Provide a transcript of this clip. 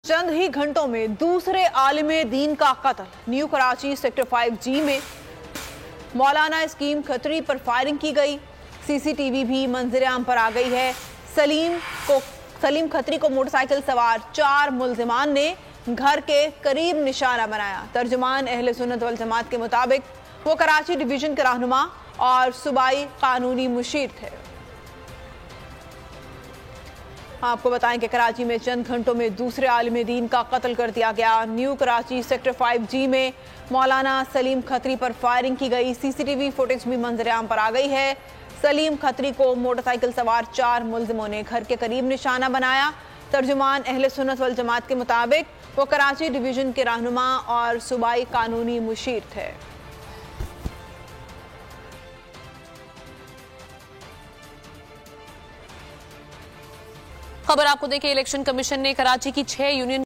चंद ही घंटों में दूसरे आलिमे दीन का कत्ल। न्यू कराची सेक्टर 5G में मौलाना स्कीम खत्री पर फायरिंग की गई। सीसीटीवी भी मंजर-ए-आम पर आ गई है। सलीम खत्री को मोटरसाइकिल सवार 4 मुल्जिमान ने घर के करीब निशाना बनाया। तर्जुमान अहले सुन्नत वल जमात के मुताबिक वो कराची डिवीजन के रहनुमा और सूबाई कानूनी मुशीर थे। आपको बताएं कि कराची में चंद घंटों में दूसरे आलिम दीन का कत्ल कर दिया गया। न्यू कराची सेक्टर 5G में मौलाना सलीम खत्री पर फायरिंग की गई। सीसीटीवी फुटेज भी मंजर-ए-आम पर आ गई है। सलीम खत्री को मोटरसाइकिल सवार 4 मुल्जिमों ने घर के करीब निशाना बनाया। तर्जुमान अहले सुन्नत वल जमात के मुताबिक वो कराची डिवीजन के रहनुमा और सूबाई कानूनी मुशीर थे। खबर आपको दें कि इलेक्शन कमीशन ने कराची की 6 यूनियन